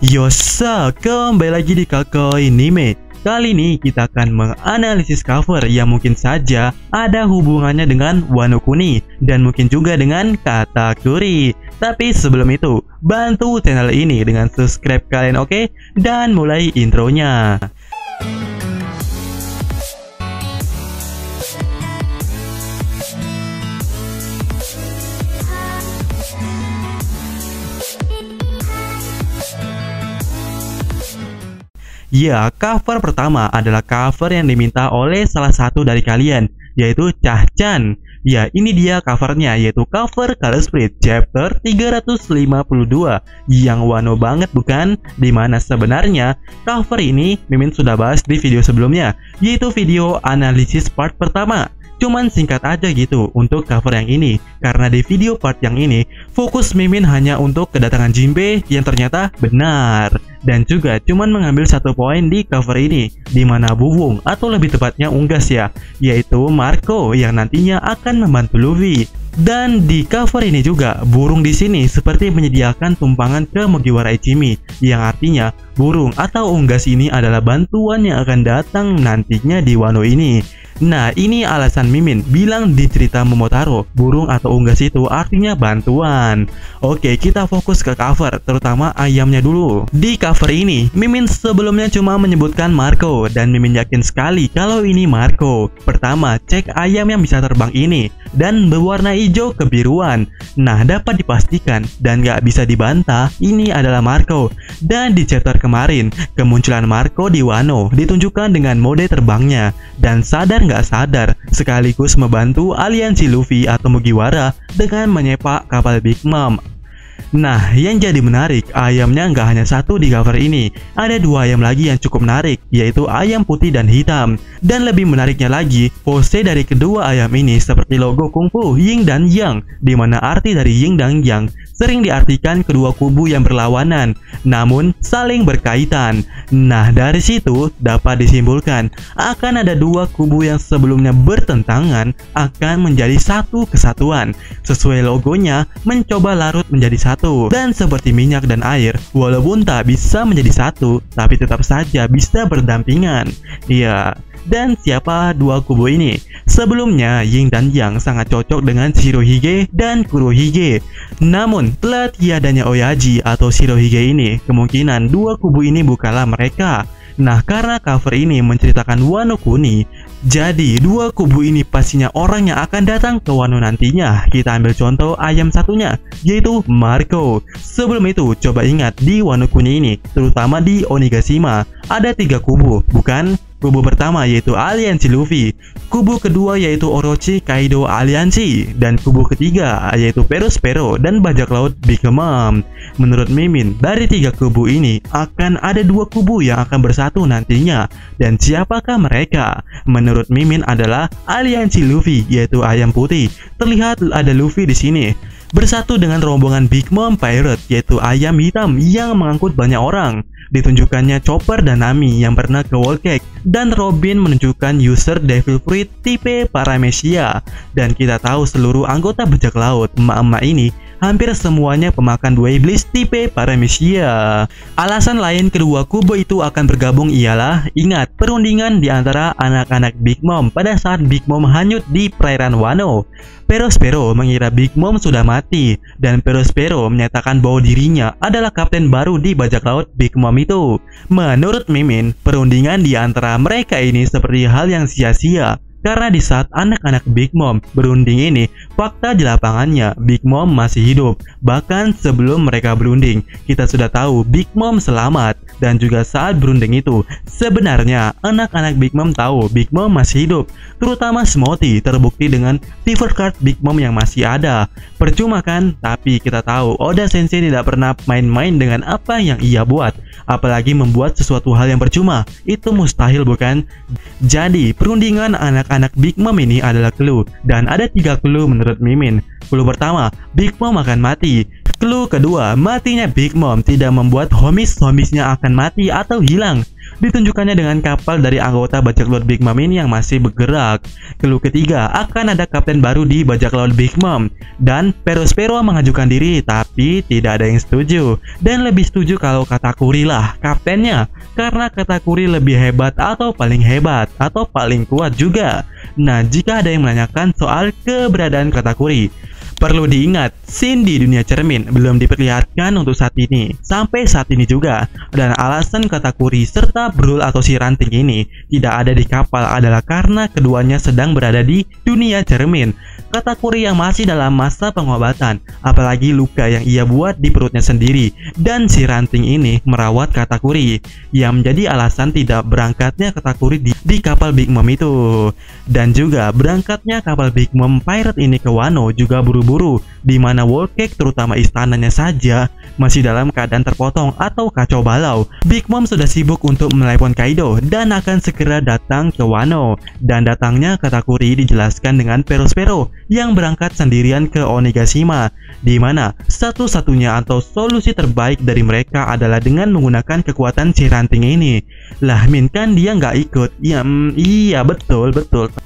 Yosa, kembali lagi di Kakoi Anime. Kali ini kita akan menganalisis cover yang mungkin saja ada hubungannya dengan Wano Kuni dan mungkin juga dengan Katakuri. Tapi sebelum itu, bantu channel ini dengan subscribe kalian, oke? Dan mulai intronya. Ya, cover pertama adalah cover yang diminta oleh salah satu dari kalian, yaitu Chan. Ya, ini dia covernya, yaitu cover Color Split chapter 352 yang wano banget bukan? Dimana sebenarnya cover ini Mimin sudah bahas di video sebelumnya, yaitu video analisis part pertama. Cuman singkat aja gitu untuk cover yang ini, karena di video part yang ini fokus Mimin hanya untuk kedatangan Jinbe yang ternyata benar. Dan juga cuman mengambil satu poin di cover ini, dimana Buwung atau lebih tepatnya Unggas ya, yaitu Marco yang nantinya akan membantu Luffy. Dan di cover ini juga burung di sini seperti menyediakan tumpangan ke Mugiwara Ichimi, yang artinya burung atau unggas ini adalah bantuan yang akan datang nantinya di Wano ini. Nah, ini alasan Mimin bilang di cerita Momotaro, burung atau unggas itu artinya bantuan. Oke, kita fokus ke cover, terutama ayamnya dulu. Di cover ini, Mimin sebelumnya cuma menyebutkan Marco, dan Mimin yakin sekali kalau ini Marco. Pertama, cek ayam yang bisa terbang ini, dan berwarna hijau kebiruan. Nah, dapat dipastikan dan gak bisa dibantah, ini adalah Marco. Dan di chapter kemarin, kemunculan Marco di Wano ditunjukkan dengan mode terbangnya, dan sadar nggak sadar sekaligus membantu aliansi Luffy atau Mugiwara dengan menyepak kapal Big Mom. Nah, yang jadi menarik, ayamnya nggak hanya satu di cover ini. Ada dua ayam lagi yang cukup menarik, yaitu ayam putih dan hitam. Dan lebih menariknya lagi, pose dari kedua ayam ini seperti logo kungfu Yin dan Yang, di mana arti dari Yin dan Yang sering diartikan kedua kubu yang berlawanan, namun saling berkaitan. Nah, dari situ dapat disimpulkan akan ada dua kubu yang sebelumnya bertentangan akan menjadi satu kesatuan. Sesuai logonya, mencoba larut menjadi satu. Dan seperti minyak dan air, walaupun tak bisa menjadi satu, tapi tetap saja bisa berdampingan. Iya. Dan siapa dua kubu ini? Sebelumnya, Yin dan Yang sangat cocok dengan Shirohige dan Kurohige. Namun, telah tiadanya Oyaji atau Shirohige ini, kemungkinan dua kubu ini bukanlah mereka. Nah, karena cover ini menceritakan Wano Kuni, jadi dua kubu ini pastinya orang yang akan datang ke Wano nantinya. Kita ambil contoh ayam satunya, yaitu Marco. Sebelum itu, coba ingat di Wano Kuni ini, terutama di Onigashima, ada tiga kubu, bukan? Kubu pertama yaitu aliansi Luffy, kubu kedua yaitu Orochi Kaido aliansi, dan kubu ketiga yaitu Perospero dan bajak laut Big Mom. Menurut Mimin, dari tiga kubu ini akan ada dua kubu yang akan bersatu nantinya. Dan siapakah mereka? Menurut Mimin adalah aliansi Luffy, yaitu ayam putih. Terlihat ada Luffy di sini bersatu dengan rombongan Big Mom Pirate, yaitu ayam hitam yang mengangkut banyak orang. Ditunjukkannya Chopper dan Nami yang pernah ke Whole Cake, dan Robin menunjukkan user Devil Fruit tipe Paramecia. Dan kita tahu seluruh anggota bajak laut emak-emak ini hampir semuanya pemakan dua iblis tipe Paramecia. Alasan lain kedua kubu itu akan bergabung ialah, ingat, perundingan di antara anak-anak Big Mom pada saat Big Mom hanyut di perairan Wano. Perospero mengira Big Mom sudah mati, dan Perospero menyatakan bahwa dirinya adalah kapten baru di bajak laut Big Mom itu. Menurut Mimin, perundingan di antara mereka ini seperti hal yang sia-sia. Karena di saat anak-anak Big Mom berunding ini, fakta di lapangannya Big Mom masih hidup. Bahkan sebelum mereka berunding, kita sudah tahu Big Mom selamat. Dan juga saat berunding itu, sebenarnya anak-anak Big Mom tahu Big Mom masih hidup. Terutama Smoothie terbukti dengan Tiver Card Big Mom yang masih ada. Percuma kan? Tapi kita tahu Oda Sensei tidak pernah main-main dengan apa yang ia buat. Apalagi membuat sesuatu hal yang percuma. Itu mustahil bukan? Jadi perundingan anak-anak Big Mom ini adalah clue. Dan ada tiga clue menurut Mimin. Clue pertama, Big Mom akan mati. Clue kedua, matinya Big Mom tidak membuat homies-homiesnya akan mati atau hilang. ditunjukkannya dengan kapal dari anggota bajak laut Big Mom ini yang masih bergerak. Clue ketiga, akan ada kapten baru di bajak laut Big Mom. Dan Perospero mengajukan diri, tapi tidak ada yang setuju. Dan lebih setuju kalau Katakuri lah kaptennya, karena Katakuri lebih hebat atau paling hebat atau paling kuat juga. Nah, jika ada yang menanyakan soal keberadaan Katakuri, perlu diingat, scene di dunia cermin belum diperlihatkan untuk saat ini, sampai saat ini juga. Dan alasan Katakuri serta Brul atau si ranting ini tidak ada di kapal adalah karena keduanya sedang berada di dunia cermin. Katakuri yang masih dalam masa pengobatan, apalagi luka yang ia buat di perutnya sendiri. Dan si ranting ini merawat Katakuri, yang menjadi alasan tidak berangkatnya Katakuri di kapal Big Mom itu. Dan juga berangkatnya kapal Big Mom Pirate ini ke Wano juga buru-buru, di mana Whole Cake terutama istananya saja masih dalam keadaan terpotong atau kacau balau. Big Mom sudah sibuk untuk menelepon Kaido dan akan segera datang ke Wano. Dan datangnya Katakuri dijelaskan dengan Perospero yang berangkat sendirian ke Onigashima, di mana satu-satunya atau solusi terbaik dari mereka adalah dengan menggunakan kekuatan si ranting ini. Lah, Min, kan dia nggak ikut. Ya, iya betul.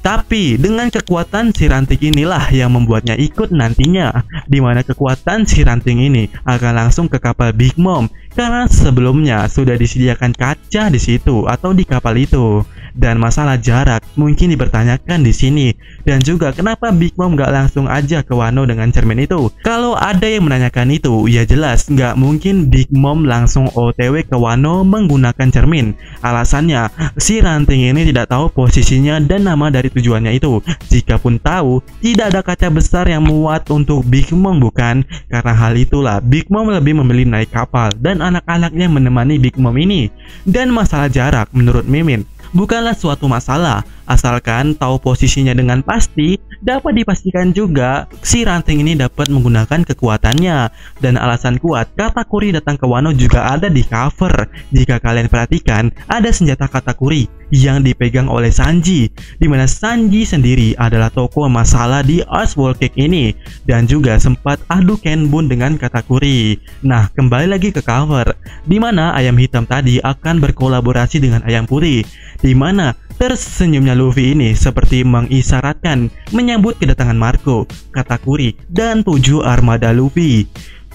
Tapi dengan kekuatan si ranting inilah yang membuatnya ikut nantinya, di mana kekuatan si ranting ini akan langsung ke kapal Big Mom karena sebelumnya sudah disediakan kaca di situ atau di kapal itu. Dan masalah jarak mungkin dipertanyakan di sini. Dan juga kenapa Big Mom nggak langsung aja ke Wano dengan cermin itu? Kalau ada yang menanyakan itu, ya jelas nggak mungkin Big Mom langsung OTW ke Wano menggunakan cermin. Alasannya, si ranting ini tidak tahu posisinya dan nama dari tujuannya itu. Jikapun tahu, tidak ada kaca besar yang muat untuk Big Mom, bukan? Karena hal itulah Big Mom lebih memilih naik kapal dan anak-anaknya menemani Big Mom ini. Dan masalah jarak menurut Mimin bukanlah suatu masalah, asalkan tahu posisinya dengan pasti. Dapat dipastikan juga si ranting ini dapat menggunakan kekuatannya. Dan alasan kuat Katakuri datang ke Wano juga ada di cover. Jika kalian perhatikan, ada senjata Katakuri yang dipegang oleh Sanji, dimana Sanji sendiri adalah tokoh masalah di Arch Whole Cake ini, dan juga sempat adu Kenbun dengan Katakuri. Nah, kembali lagi ke cover, dimana ayam hitam tadi akan berkolaborasi dengan ayam putih, dimana tersenyumnya Luffy ini seperti mengisyaratkan menyambut kedatangan Marco, Katakuri, dan 7 armada Luffy.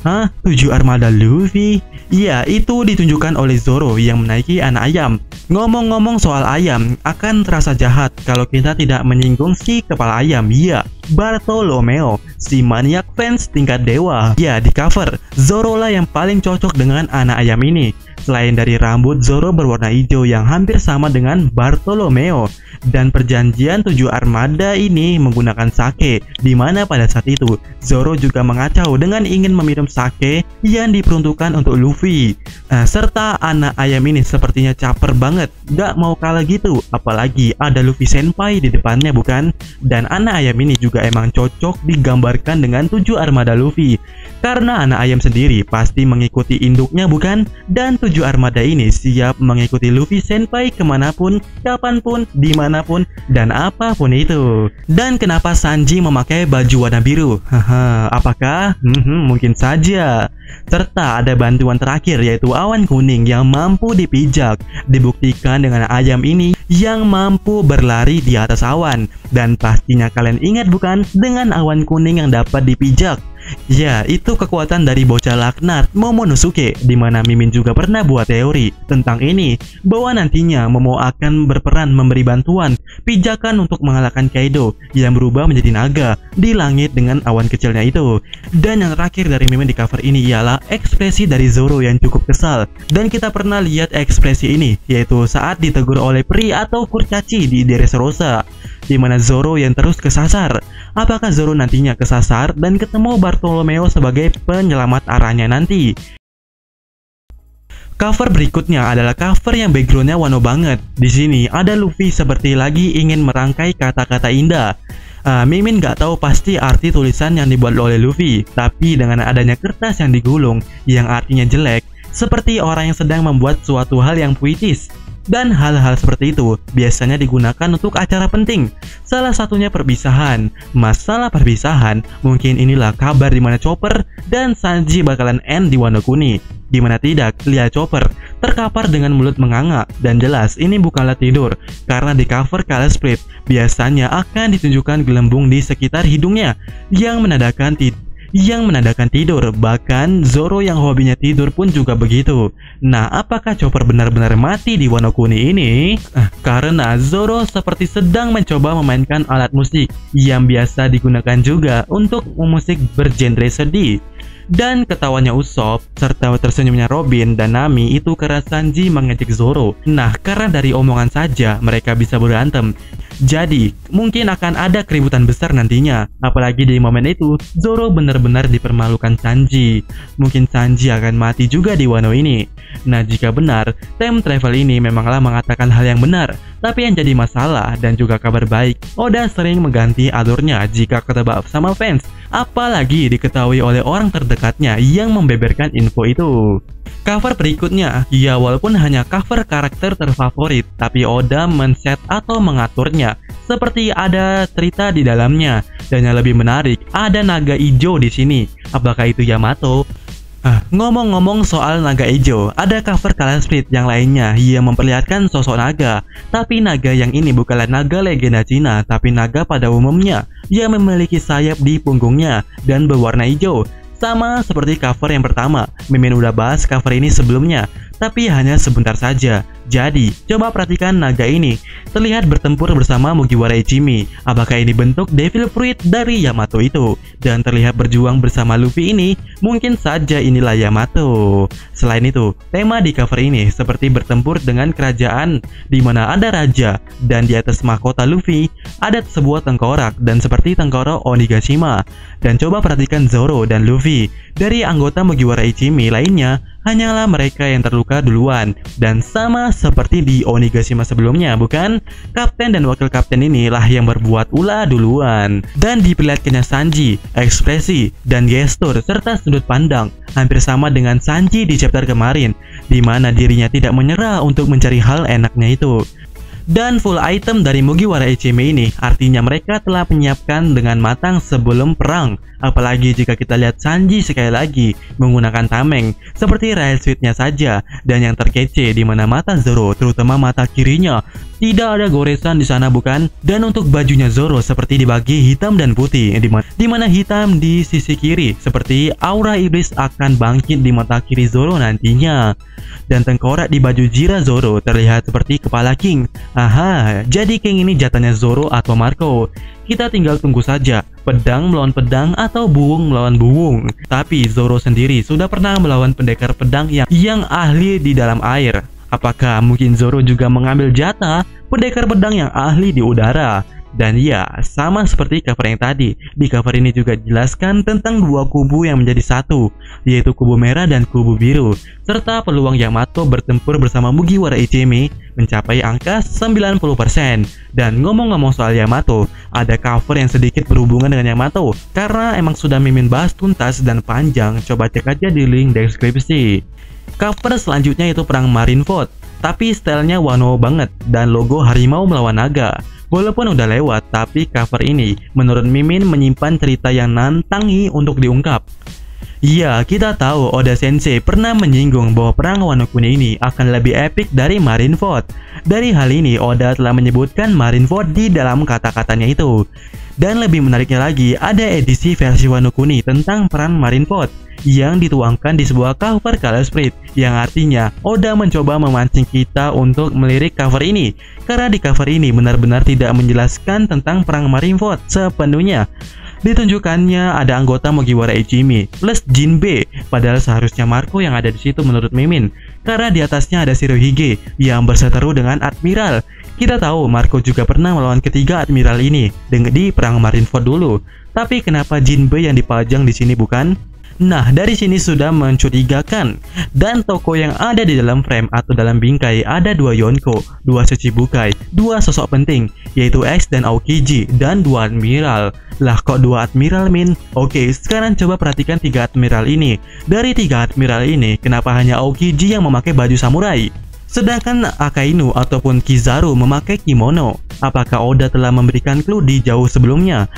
Hah? 7 armada Luffy? Iya, itu ditunjukkan oleh Zoro yang menaiki anak ayam. Ngomong-ngomong soal ayam, akan terasa jahat kalau kita tidak menyinggung si kepala ayam. Iya, Bartolomeo, si maniak fans tingkat dewa. Ya, di cover, Zoro lah yang paling cocok dengan anak ayam ini. Selain dari rambut Zoro berwarna hijau yang hampir sama dengan Bartolomeo, dan perjanjian 7 armada ini menggunakan sake, dimana pada saat itu Zoro juga mengacau dengan ingin meminum sake yang diperuntukkan untuk Luffy. Serta anak ayam ini sepertinya caper banget, gak mau kalah gitu, apalagi ada Luffy senpai di depannya, bukan? Dan anak ayam ini juga emang cocok digambarkan dengan 7 armada Luffy, karena anak ayam sendiri pasti mengikuti induknya, bukan? Dan 7 armada ini siap mengikuti Luffy senpai kemanapun, kapanpun, dimanapun, dan apapun itu. Dan kenapa Sanji memakai baju warna biru? Apakah? Mungkin saja. Serta ada bantuan terakhir yaitu awan kuning yang mampu dipijak. Dibuktikan dengan ayam ini yang mampu berlari di atas awan. Dan pastinya kalian ingat, bukan? Dengan awan kuning yang dapat dipijak. Ya, itu kekuatan dari bocah laknat Momonosuke, dimana Mimin juga pernah buat teori tentang ini, bahwa nantinya Momo akan berperan memberi bantuan pijakan untuk mengalahkan Kaido yang berubah menjadi naga di langit dengan awan kecilnya itu. Dan yang terakhir dari Mimin di cover ini ialah ekspresi dari Zoro yang cukup kesal. Dan kita pernah lihat ekspresi ini, yaitu saat ditegur oleh Pri atau Kurcaci di Dressrosa, dimana Zoro yang terus kesasar. Apakah Zoro nantinya kesasar dan ketemu Bartolomeo sebagai penyelamat arahnya nanti? Cover berikutnya adalah cover yang backgroundnya Wano banget. Di sini ada Luffy seperti lagi ingin merangkai kata-kata indah. Mimin gak tahu pasti arti tulisan yang dibuat oleh Luffy, tapi dengan adanya kertas yang digulung yang artinya jelek, seperti orang yang sedang membuat suatu hal yang puitis. Dan hal-hal seperti itu biasanya digunakan untuk acara penting. Salah satunya perpisahan. Masalah perpisahan, mungkin inilah kabar di mana Chopper dan Sanji bakalan end di Wano Kuni. Gimana tidak, lihat Chopper terkapar dengan mulut menganga. Dan jelas ini bukanlah tidur, karena di cover Color Split biasanya akan ditunjukkan gelembung di sekitar hidungnya yang menandakan tidur. Bahkan Zoro yang hobinya tidur pun juga begitu. Nah, apakah Chopper benar-benar mati di Wano Kuni ini? Karena Zoro seperti sedang mencoba memainkan alat musik yang biasa digunakan juga untuk musik bergenre sedih. Dan ketawanya Usopp serta tersenyumnya Robin dan Nami itu karena Sanji mengejek Zoro. Nah, karena dari omongan saja mereka bisa berantem. Jadi, mungkin akan ada keributan besar nantinya. Apalagi di momen itu, Zoro benar-benar dipermalukan Sanji. Mungkin Sanji akan mati juga di Wano ini. Nah, jika benar, time travel ini memanglah mengatakan hal yang benar. Tapi yang jadi masalah dan juga kabar baik, Oda sering mengganti alurnya jika ketebak sama fans. Apalagi diketahui oleh orang terdekatnya yang membeberkan info itu. Cover berikutnya, ya walaupun hanya cover karakter terfavorit, tapi Oda men-set atau mengaturnya seperti ada cerita di dalamnya. Dan yang lebih menarik, ada naga ijo di sini. Apakah itu Yamato? Ngomong-ngomong soal naga ijo, ada cover Color Split yang lainnya yang memperlihatkan sosok naga. Tapi naga yang ini bukanlah naga legenda Cina, tapi naga pada umumnya yang memiliki sayap di punggungnya dan berwarna hijau. Sama seperti cover yang pertama, Mimin udah bahas cover ini sebelumnya, tapi hanya sebentar saja. Jadi, coba perhatikan naga ini terlihat bertempur bersama Mugiwara Ichimi. Apakah ini bentuk Devil Fruit dari Yamato itu? Dan terlihat berjuang bersama Luffy ini, mungkin saja inilah Yamato. Selain itu, tema di cover ini seperti bertempur dengan kerajaan di mana ada raja dan di atas mahkota Luffy ada sebuah tengkorak dan seperti tengkorak Onigashima. Dan coba perhatikan Zoro dan Luffy. Dari anggota Mugiwara Ichimi lainnya, hanyalah mereka yang terluka duluan. Dan sama seperti di Onigashima sebelumnya, bukan? Kapten dan wakil kapten inilah yang berbuat ulah duluan. Dan diperlihatkannya Sanji, ekspresi, dan gestur, serta sudut pandang hampir sama dengan Sanji di chapter kemarin, di mana dirinya tidak menyerah untuk mencari hal enaknya itu. Dan full item dari Mugiwara Ichimi ini artinya mereka telah menyiapkan dengan matang sebelum perang. Apalagi jika kita lihat Sanji sekali lagi menggunakan tameng seperti Rail Suite-nya saja. Dan yang terkece di mana mata Zoro, terutama mata kirinya, tidak ada goresan di sana, bukan? Dan untuk bajunya Zoro seperti dibagi hitam dan putih, di mana hitam di sisi kiri seperti aura iblis akan bangkit di mata kiri Zoro nantinya. Dan tengkorak di baju Jira Zoro terlihat seperti kepala King. Jadi King ini jatahnya Zoro atau Marco. Kita tinggal tunggu saja, pedang melawan pedang atau buung melawan buung. Tapi Zoro sendiri sudah pernah melawan pendekar pedang yang ahli di dalam air. Apakah mungkin Zoro juga mengambil jatah pendekar pedang yang ahli di udara? Dan ya, sama seperti cover yang tadi, di cover ini juga dijelaskan tentang dua kubu yang menjadi satu, yaitu kubu merah dan kubu biru, serta peluang Yamato bertempur bersama Mugiwara Ichimi mencapai angka 90%. Dan ngomong-ngomong soal Yamato, ada cover yang sedikit berhubungan dengan Yamato, karena emang sudah Mimin bahas tuntas dan panjang, coba cek aja di link deskripsi. Cover selanjutnya itu perang Marineford, tapi stylenya Wano banget dan logo harimau melawan naga. Walaupun udah lewat, tapi cover ini menurut Mimin menyimpan cerita yang nantangi untuk diungkap. Iya, kita tahu Oda Sensei pernah menyinggung bahwa perang Wano Kuni ini akan lebih epic dari Marineford. Dari hal ini, Oda telah menyebutkan Marineford di dalam kata-katanya itu. Dan lebih menariknya lagi, ada edisi versi Wano Kuni tentang perang Marineford yang dituangkan di sebuah cover Color Split, yang artinya Oda mencoba memancing kita untuk melirik cover ini, karena di cover ini benar-benar tidak menjelaskan tentang perang Marineford sepenuhnya. Ditunjukkannya ada anggota Mugiwara Ichimi plus Jinbe, padahal seharusnya Marco yang ada di situ menurut Mimin, karena di atasnya ada Shirohige yang berseteru dengan Admiral. Kita tahu Marco juga pernah melawan ketiga Admiral ini di perang Marineford dulu. Tapi kenapa Jinbe yang dipajang di sini, bukan? Nah, dari sini sudah mencurigakan. Dan toko yang ada di dalam frame atau dalam bingkai ada dua Yonko, dua Shichibukai, dua sosok penting, yaitu X dan Aokiji, dan dua Admiral. Lah kok dua Admiral, Min? Oke, sekarang coba perhatikan tiga Admiral ini. Dari tiga Admiral ini, kenapa hanya Aokiji yang memakai baju samurai? Sedangkan Akainu ataupun Kizaru memakai kimono. Apakah Oda telah memberikan clue di jauh sebelumnya?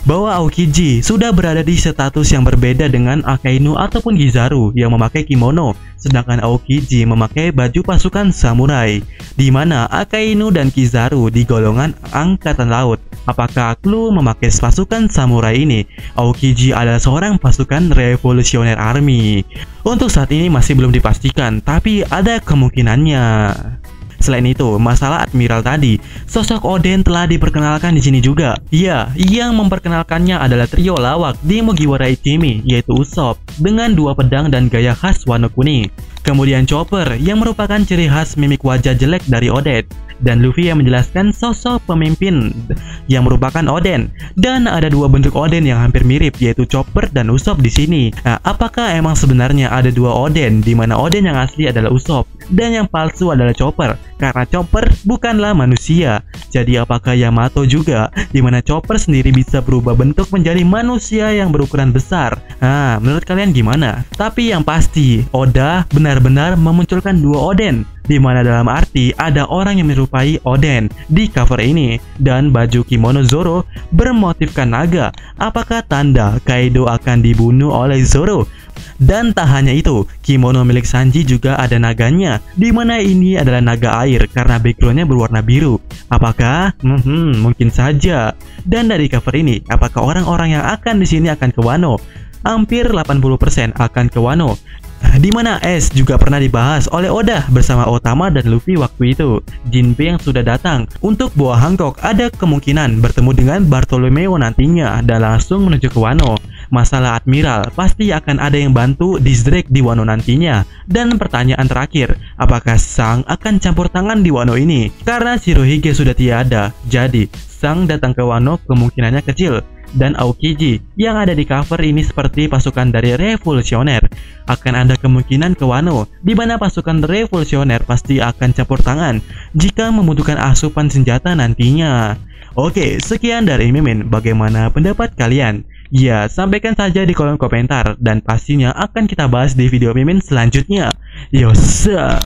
bahwa Aokiji sudah berada di status yang berbeda dengan Akainu ataupun Kizaru yang memakai kimono, sedangkan Aokiji memakai baju pasukan samurai, di mana Akainu dan Kizaru di golongan angkatan laut. Apakah Clue memakai pasukan samurai ini? Aokiji adalah seorang pasukan revolusioner army. Untuk saat ini masih belum dipastikan, tapi ada kemungkinannya. Selain itu, masalah Admiral tadi, sosok Oden telah diperkenalkan di sini juga. Ya, yang memperkenalkannya adalah trio lawak di Mugiwara Ichimi, yaitu Usopp dengan 2 pedang dan gaya khas warna kuning. Kemudian Chopper yang merupakan ciri khas mimik wajah jelek dari Oden, dan Luffy yang menjelaskan sosok pemimpin yang merupakan Oden. Dan ada 2 bentuk Oden yang hampir mirip, yaitu Chopper dan Usopp di sini. Nah, apakah emang sebenarnya ada 2 Oden, di mana Oden yang asli adalah Usopp dan yang palsu adalah Chopper? Karena Chopper bukanlah manusia. Jadi apakah Yamato juga, di mana Chopper sendiri bisa berubah bentuk menjadi manusia yang berukuran besar? Nah, menurut kalian gimana? Tapi yang pasti, Oda benar-benar memunculkan 2 Oden, di mana dalam arti ada orang yang menyerupai Oden di cover ini, dan baju kimono Zoro bermotifkan naga. Apakah tanda Kaido akan dibunuh oleh Zoro? Dan tak hanya itu, kimono milik Sanji juga ada naganya, di mana ini adalah naga air karena backgroundnya berwarna biru. Apakah? Mungkin saja. Dan dari cover ini, apakah orang-orang yang akan di sini akan ke Wano? Hampir 80% akan ke Wano, di mana S juga pernah dibahas oleh Oda bersama Otama dan Luffy waktu itu. Jinbe yang sudah datang untuk Boa Hancock ada kemungkinan bertemu dengan Bartolomeo nantinya dan langsung menuju ke Wano. Masalah Admiral, pasti akan ada yang bantu Drake di Wano nantinya. Dan pertanyaan terakhir, apakah Sang akan campur tangan di Wano ini? Karena Shirohige sudah tiada, jadi Sang datang ke Wano kemungkinannya kecil. Dan Aokiji yang ada di cover ini seperti pasukan dari revolusioner, akan ada kemungkinan ke Wano, di mana pasukan revolusioner pasti akan campur tangan jika membutuhkan asupan senjata nantinya. Oke, sekian dari Mimin. Bagaimana pendapat kalian? Ya, sampaikan saja di kolom komentar, dan pastinya akan kita bahas di video Mimin selanjutnya. Yosa.